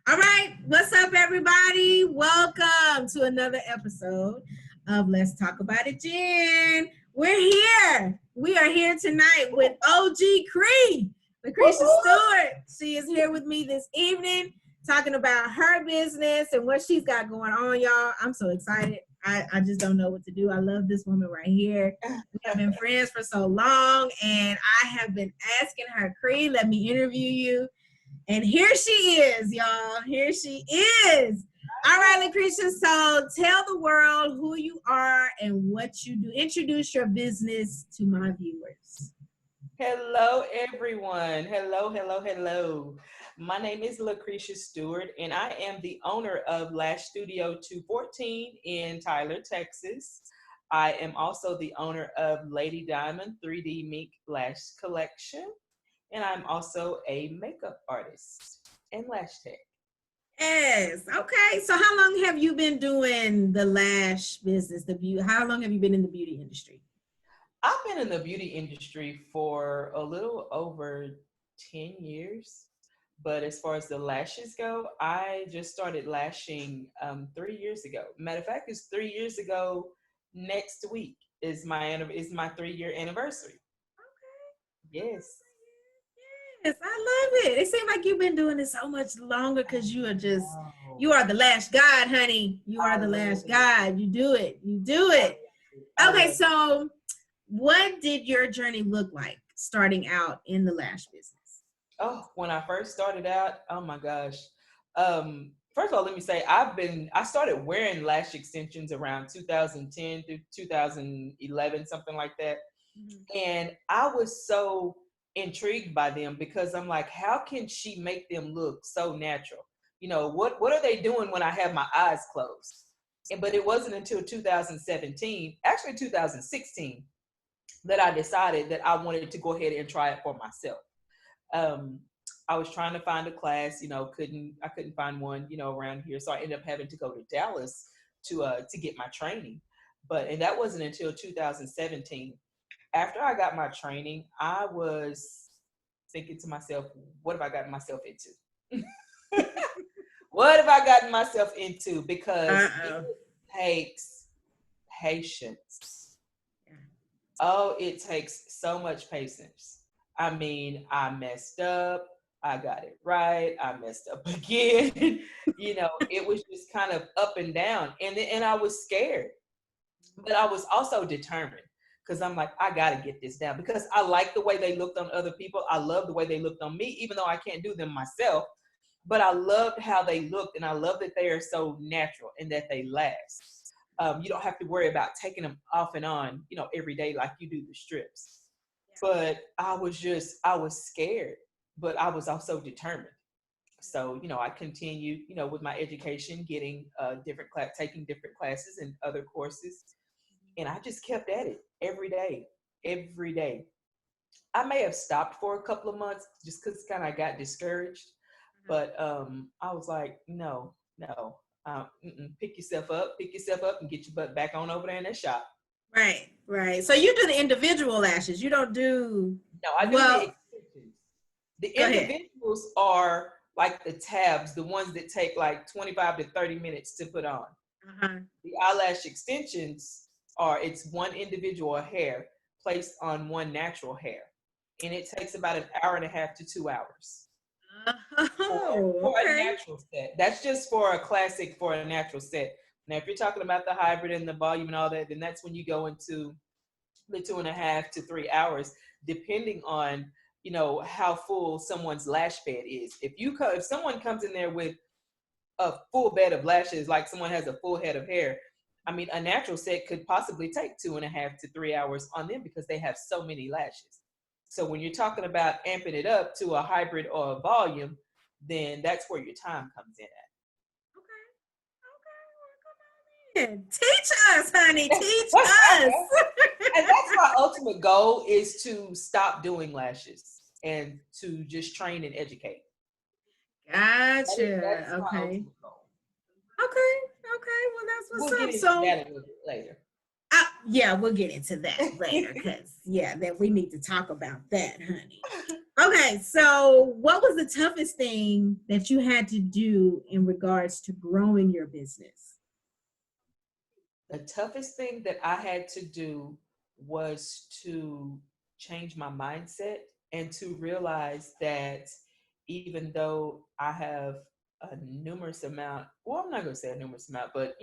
All right, what's up, everybody? Welcome to another episode of Let's Talk About It, Jen. We're here. We are here tonight with OG Cree, Lacrecias Steward. She is here with me this evening talking about her business and what she's got going on, y'all. I'm so excited. I just don't know what to do. I love this woman right here. We have been friends for so long, and I have been asking her, Cree, let me interview you. And here she is, y'all. Here she is. All right, Lacrecia. So tell the world who you are and what you do. Introduce your business to my viewers. Hello, everyone. Hello. My name is Lacrecias Steward, and I am the owner of Lash Studio 214 in Tyler, Texas. I am also the owner of Lady Diamond 3D Mink Lash Collection. And I'm also a makeup artist and lash tech. Yes. Okay. So how long have you been doing the lash business? How long have you been in the beauty industry? I've been in the beauty industry for a little over 10 years. But as far as the lashes go, I just started lashing 3 years ago. Matter of fact, it's 3 years ago. Next week is my 3-year anniversary. Okay. Yes. Yes, I love it. It seems like you've been doing it so much longer because you are the lash god, honey. You are the lash god. You do it. Okay, so what did your journey look like starting out in the lash business? Oh, when I first started out, oh my gosh. First of all, let me say I started wearing lash extensions around 2010 through 2011, something like that. Mm-hmm. And I was so intrigued by them because I'm like, how can she make them look so natural? You know, what are they doing when I have my eyes closed? But it wasn't until 2017, actually 2016, that I decided that I wanted to go ahead and try it for myself. I was trying to find a class, I couldn't find one, around here. So I ended up having to go to Dallas to get my training. And that wasn't until 2017. After I got my training, I was thinking to myself, what have I gotten myself into? What have I gotten myself into? Because it takes patience. Oh, it takes so much patience. I mean, I messed up. I got it right. I messed up again. It was just kind of up and down. And I was scared. But I was also determined because I'm like, I got to get this down because I like the way they looked on other people. I love the way they looked on me, even though I can't do them myself. But I loved how they looked, and I love that they are so natural and that they last. You don't have to worry about taking them off and on, every day like you do the strips. But I was scared, but I was also determined. So, I continued, with my education, getting taking different classes and other courses. And I just kept at it every day. I may have stopped for a couple of months just because kind of got discouraged. But I was like, no, pick yourself up and get your butt back on over there in that shop. Right. So you do the individual lashes. You don't do. No, I do the extensions. The individuals are like the tabs, the ones that take like 25 to 30 minutes to put on. The eyelash extensions it's one individual hair placed on one natural hair. And it takes about an hour and a half to 2 hours. For a natural set. That's just for a natural set. Now, if you're talking about the hybrid and the volume and all that, then that's when you go into the 2.5 to 3 hours, depending on, how full someone's lash bed is. If someone comes in there with a full bed of lashes, like someone has a full head of hair, I mean, a natural set could possibly take 2.5 to 3 hours on them because they have so many lashes. So when you're talking about amping it up to a hybrid or a volume, then that's where your time comes in at. Okay. Teach us, honey. Teach us. And that's my ultimate goal, is to stop doing lashes and to just train and educate. Gotcha. That's okay. My ultimate goal. Okay. Well, that's what's we'll up. Get into that a little bit later. Yeah, we'll get into that later because, yeah, then we need to talk about that, honey. Okay, so what was the toughest thing that you had to do in regards to growing your business? The toughest thing that I had to do was to change my mindset and to realize that even though I have a numerous amount, well, I'm not going to say a numerous amount, but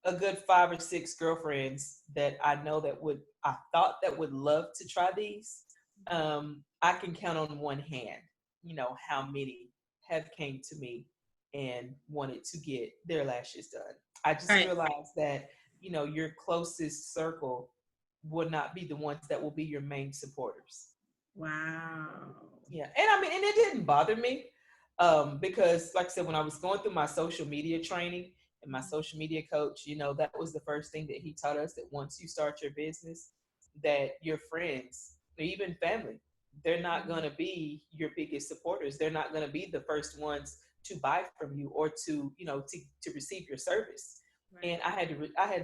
a good 5 or 6 girlfriends that I know I thought that would love to try these. I can count on one hand, how many have came to me and wanted to get their lashes done. I just Right. realized that, your closest circle would not be the ones that will be your main supporters. Wow. Yeah. And I mean, and it didn't bother me because, like I said, when I was going through my social media training and my social media coach, that was the first thing that he taught us, that once you start your business, that your friends, or even family, they're not going to be your biggest supporters. They're not going to be the first ones to buy from you or to receive your service. Right. And I had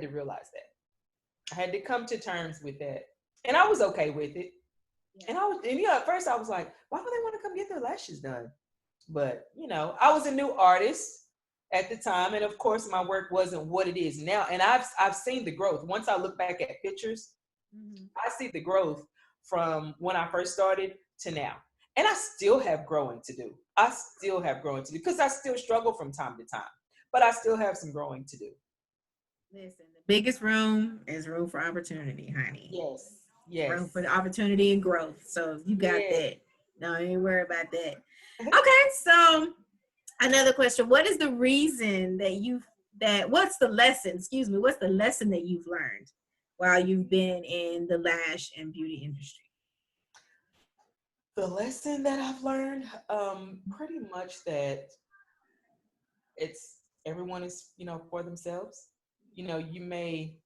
to realize that. I had to come to terms with that. And I was okay with it. Yeah. And at first I was like, why would they want to come get their lashes done? But I was a new artist at the time, and of course my work wasn't what it is now. And I've seen the growth. Once I look back at pictures, I see the growth from when I first started to now. And I still have growing to do. I still have growing to do because I still struggle from time to time. But I still have some growing to do. Listen, the biggest room is room for opportunity, honey. Yes. Room Yes. for the opportunity and growth. So you got Yes. that. No, I ain't worry about that. Okay, so another question. What is the reason what's the lesson, excuse me, what's the lesson that you've learned while you've been in the lash and beauty industry? The lesson that I've learned, pretty much that it's everyone is, for themselves. You may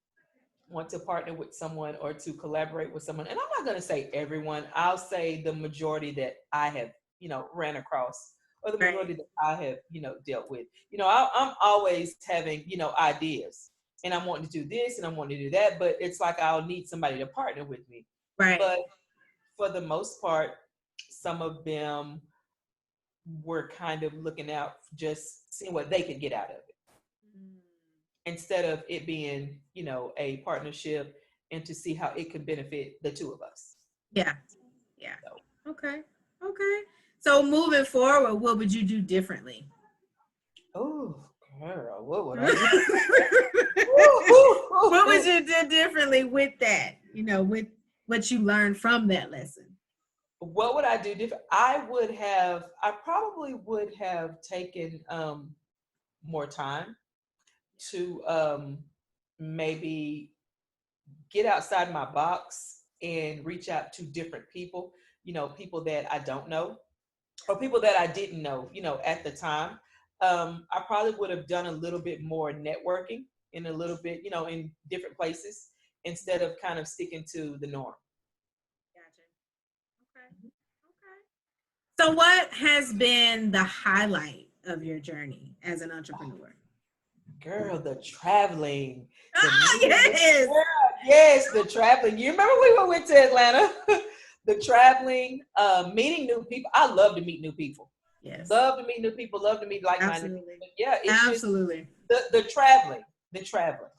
want to partner with someone or to collaborate with someone. And I'm not going to say everyone, I'll say the majority that I have, ran across, or the Right. majority that I have, dealt with. I'm always having, ideas, and I'm wanting to do this and I'm wanting to do that, but it's like I'll need somebody to partner with me. Right. But for the most part, some of them were kind of looking out, just seeing what they could get out of it instead of it being, a partnership and to see how it could benefit the two of us. Yeah. Yeah. So, Okay. Okay. So moving forward, what would you do differently? oh, girl, what would I What do? would you do differently with that? With what you learned from that lesson? What would I do different? I probably would have taken more time to maybe get outside my box and reach out to different people, people that I don't know or people that I didn't know, at the time. I probably would have done a little bit more networking in a little bit, in different places instead of kind of sticking to the norm. Gotcha. Okay. Okay. So what has been the highlight of your journey as an entrepreneur? Girl, the traveling, the Ah, meeting, yes. girl, yes, the traveling. You remember we went to Atlanta? The traveling, meeting new people. I love to meet new people. Yes. Love to meet new people. Love to meet like-minded people. Absolutely. But yeah, it's just Absolutely. the traveling. The traveling.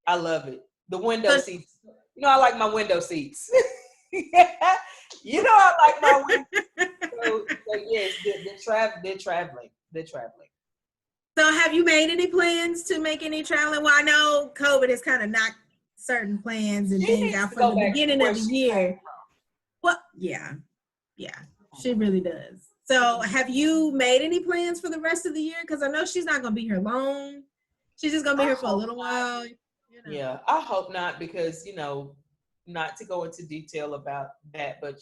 I love it. The window So, seats. I like my window seats. I like my window. So yes, they're traveling. They're traveling. so have you made any plans to make any traveling? Well, I know COVID has kind of knocked certain plans and She things needs out to from go the back to beginning where of the she came year. Well, yeah, yeah, she from. really does. So have you made any plans for the rest of the year? Because I know she's not going to be here long. She's just going to be I here for a hope little not. while. Yeah, I hope not because not to go into detail about that, but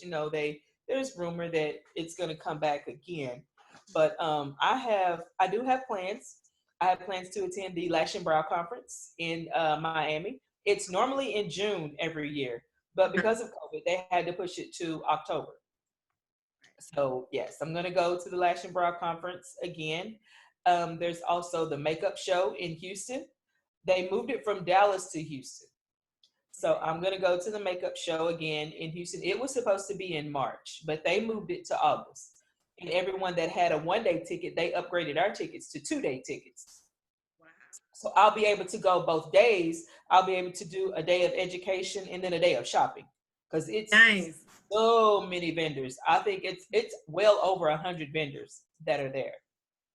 there's rumor that it's going to come back again. But I do have plans. I have plans to attend the Lash and Brow Conference in Miami. It's normally in June every year, but Okay. because of COVID, they had to push it to October. So yes, I'm going to go to the Lash and Brow Conference again. There's also the makeup show in Houston. They moved it from Dallas to Houston. So I'm going to go to the makeup show again in Houston. It was supposed to be in March, but they moved it to August. And everyone that had a 1-day ticket, they upgraded our tickets to 2-day tickets. Wow. So I'll be able to go both days. I'll be able to do a day of education and then a day of shopping, because it's Nice. so many vendors. I think it's well over 100 vendors that are there.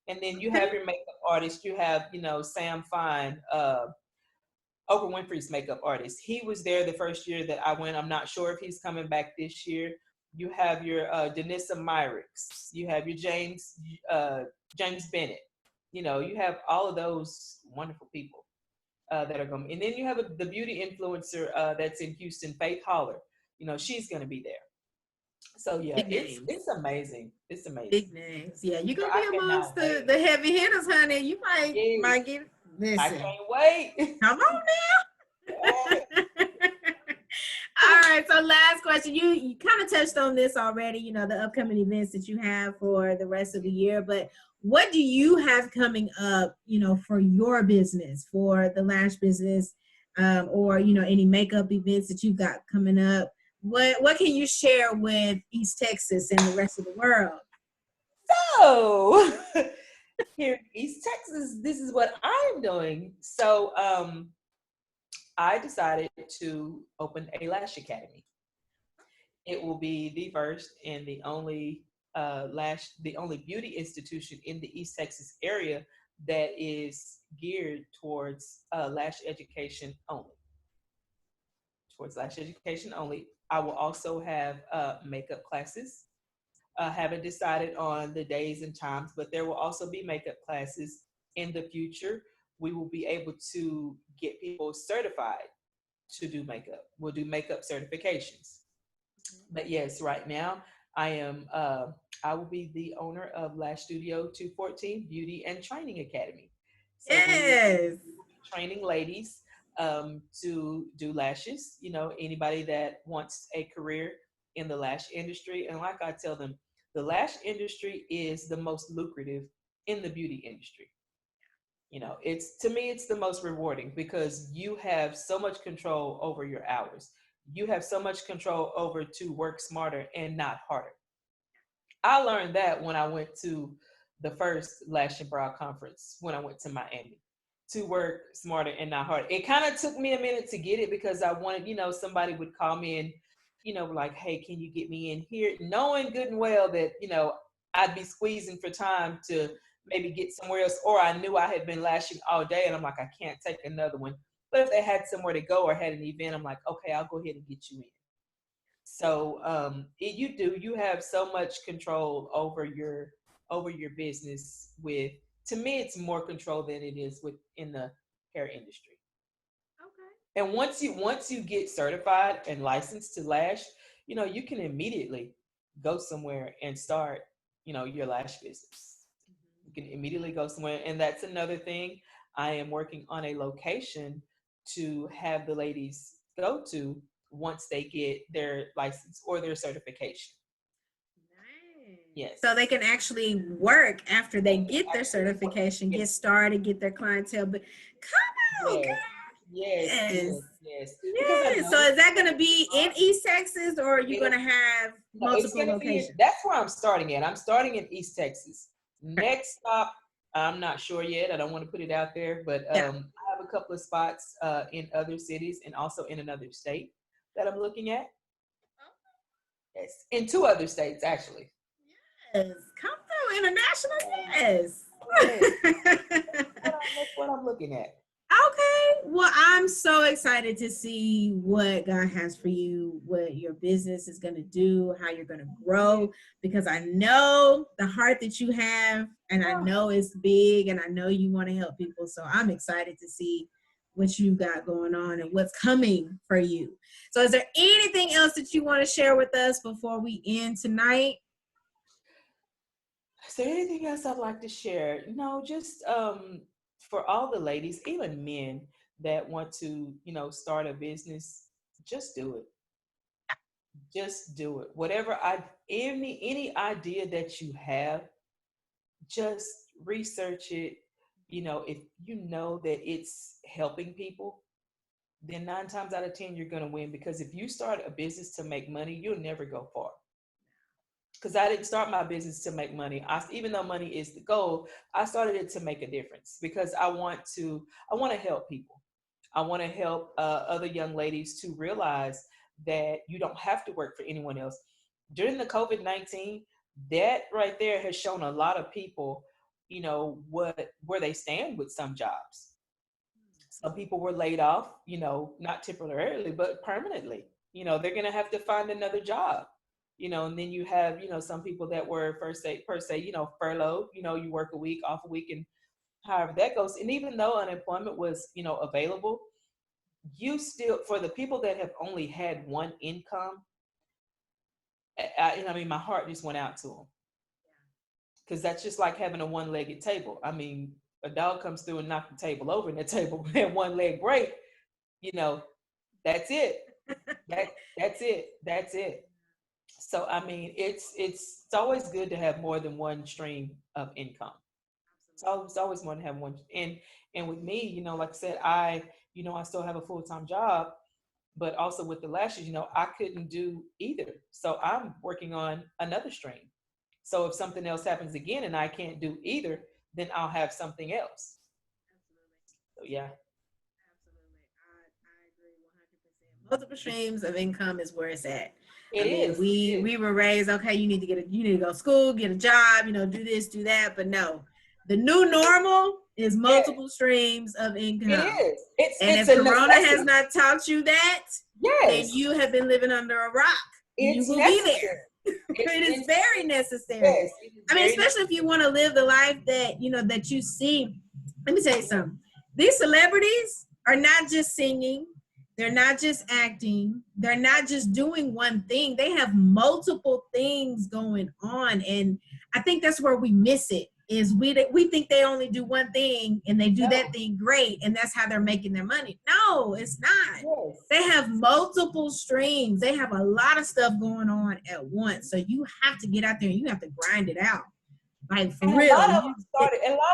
And then you have Okay. your makeup artist. You have, Sam Fine, Oprah Winfrey's makeup artist. He was there the first year that I went. I'm not sure if he's coming back this year. You have your Denissa Myricks. You have your James Bennett. You have all of those wonderful people that are going. And then you have the beauty influencer that's in Houston, Faith Holler. She's going to be there. So yeah, Big it's names. it's amazing. It's amazing. Big names. Yeah, you're So gonna I be amongst cannot wait. the heavy hitters, honey. You Yes, might get I listen. can't wait. Come on now. All right. So last question. You kind of touched on this already, the upcoming events that you have for the rest of the year, but what do you have coming up, for your business, for the lash business, or any makeup events that you've got coming up? What can you share with East Texas and the rest of the world? So here in East Texas, this is what I'm doing. So I decided to open a lash academy. It will be the first and the only the only beauty institution in the East Texas area that is geared towards lash education only. Towards lash education only. I will also have makeup classes. Haven't decided on the days and times, but there will also be makeup classes in the future. We will be able to get people certified to do makeup. We'll do makeup certifications. But yes, right now I am. I will be the owner of Lash Studio 214 Beauty and Training Academy. So Yes. we will be training ladies to do lashes. Anybody that wants a career in the lash industry, and like I tell them, the lash industry is the most lucrative in the beauty industry. It's, to me, it's the most rewarding because you have so much control over your hours. You have so much control over to work smarter and not harder. I learned that when I went to the first Lash and Brow conference when I went to Miami, to work smarter and not harder. It kind of took me a minute to get it because I wanted, somebody would call me and, like, hey, can you get me in here? Knowing good and well that, I'd be squeezing for time to maybe get somewhere else, or I knew I had been lashing all day and I'm like, I can't take another one. But if they had somewhere to go or had an event, I'm like, okay, I'll go ahead and get you in. So you have so much control over your business. With, to me, it's more control than it is within the hair industry. Okay. And once you get certified and licensed to lash, you can immediately go somewhere and start, your lash business. You can immediately go somewhere. And that's another thing. I am working on a location to have the ladies go to once they get their license or their certification. Nice. So they Yes. can actually work after they They can get their actually work. certification, Yes. get started, get their clientele. But come on, Yes. Yes. guys. Yes. Yes. Because I Yes. So noticed is that going to be in East Texas, or are you going it'll to have no, it's multiple gonna be locations? that's where I'm starting at. I'm starting in East Texas. Next stop, I'm not sure yet. I don't want to put it out there, but Yeah. I have a couple of spots in other cities and also in another state that I'm looking at. Yes, in two other states actually. Yes. Come through international. Um, Yes. yes, that's what I'm looking at. Okay. Well, I'm so excited to see what God has for you, what your business is going to do, how you're going to grow, because I know the heart that you have, and I Ah, know it's big, and I know you want to help people. So I'm excited to see what you got going on and what's coming for you. So, is there anything else that you want to share with us before we end tonight? is there anything else I'd like to share? No, just for all the ladies, even men that want to, start a business, just do it. Just do it. Whatever any idea that you have, just research it, if you know that it's helping people, then 9 times out of 10, you're going to win. Because if you start a business to make money, you'll never go far. Because I didn't start my business to make money. Even though money is the goal, I started it to make a difference, because I want to help people. I want to help other young ladies to realize that you don't have to work for anyone else. During the COVID-19, that right there has shown a lot of people, where they stand with some jobs. Some people were laid off, not temporarily, but permanently. They're going to have to find another job. And then you have, some people that were per se, furloughed. You work a week, off a week, and however that goes. And even though unemployment was, available, you still, for the people that have only had one income, my heart just went out to them. Because that's just like having a one-legged table. A dog comes through and knocks the table over, and the table and one leg break, that's it. That's it. So it's always good to have more than one stream of income. It's always more to have one. And with me, like I said, I still have a full-time job, but also with the lashes, I couldn't do either. So I'm working on another stream. So if something else happens again and I can't do either, then I'll have something else. Absolutely. So yeah. Absolutely. I agree 100%. Multiple streams of income is where it's at. We were raised, okay, you need to go to school, get a job, do this, do that. But no, the new normal is multiple streams of income. It is. If Corona has not taught you that, then you have been living under a rock. You will be there. It is very necessary. Yes, especially if you want to live the life that that you see. Let me tell you something. These celebrities are not just singing. They're not just acting. They're not just doing one thing. They have multiple things going on. And I think that's where we miss it, is we think they only do one thing and they do that thing great, and that's how they're making their money. No, it's not. Yes. They have multiple streams. They have a lot of stuff going on at once. So you have to get out there and you have to grind it out. Like, for real. A lot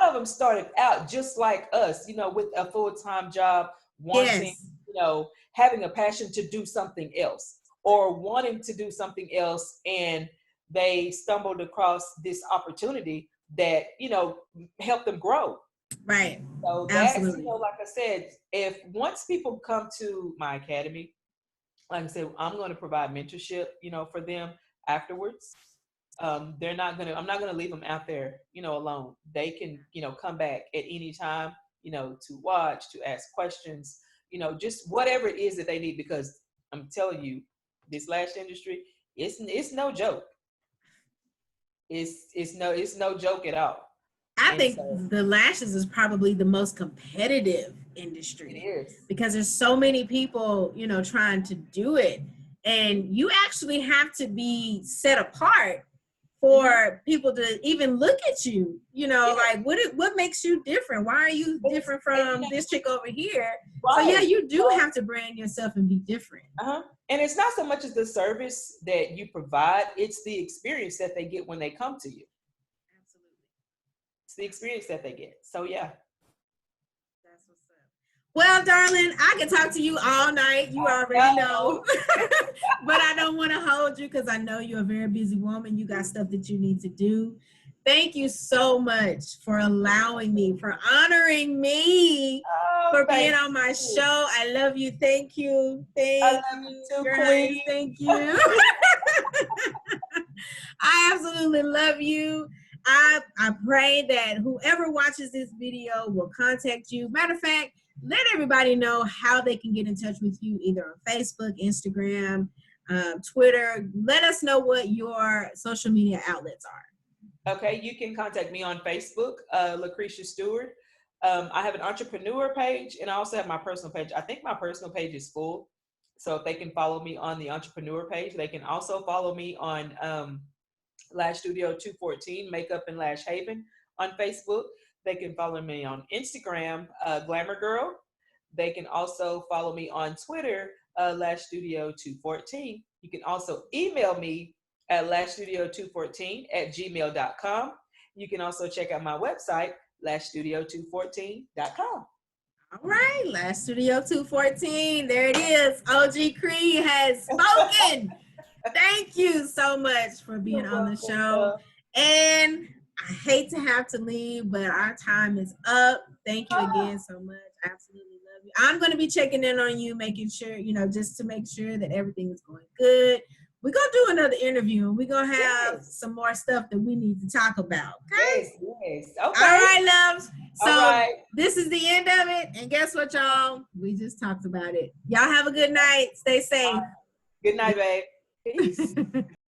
of them started out just like us, with a full-time job, wanting, having a passion to do something else, or wanting to do something else, and they stumbled across this opportunity that helped them grow. Right. So that's like I said, if once people come to my academy, like I said, I'm going to provide mentorship, for them afterwards. I'm not going to leave them out there, alone. They can, come back at any time, to watch, to ask questions, just whatever it is that they need, because I'm telling you, this lash industry, it's no joke. It's no joke at all. I think the lashes is probably the most competitive industry. It is. Because there's so many people, trying to do it. And you actually have to be set apart for people to even look at you, like what makes you different? Why are you different from this chick over here? Right. So yeah, you do have to brand yourself and be different. And it's not so much as the service that you provide, it's the experience that they get when they come to you. Absolutely. It's the experience that they get. So yeah. That's what's up. Well, darling, I can talk to you all night. You already know. But I don't want to hold you, because I know you're a very busy woman. You got stuff that you need to do. Thank you so much for allowing me, for honoring me, for being on my show. I love you. Thank you. I love you too, Queen. Thank you. I absolutely love you. I pray that whoever watches this video will contact you. Matter of fact, let everybody know how they can get in touch with you, either on Facebook, Instagram, Twitter. Let us know what your social media outlets are. Okay, you can contact me on Facebook, Lacrecias Steward. I have an entrepreneur page, and I also have my personal page. I think my personal page is full. So if they can follow me on the entrepreneur page, they can also follow me on Lash Studio 214, Makeup and Lash Haven on Facebook. They can follow me on Instagram, Glamour Girl. They can also follow me on Twitter, Lash Studio 214. You can also email me at lashstudio214@gmail.com. You can also check out my website, lashstudio214.com. All right, Lash Studio 214. There it is. OG Cree has spoken. Thank you so much for being on the show. And I hate to have to leave, but our time is up. Thank you again so much. I absolutely love you. I'm going to be checking in on you, making sure, just to make sure that everything is going good. We're going to do another interview, and we're going to have some more stuff that we need to talk about. Okay? Yes. Okay. All right, loves. So This is the end of it. And guess what, y'all? We just talked about it. Y'all have a good night. Stay safe. Good night, babe. Peace.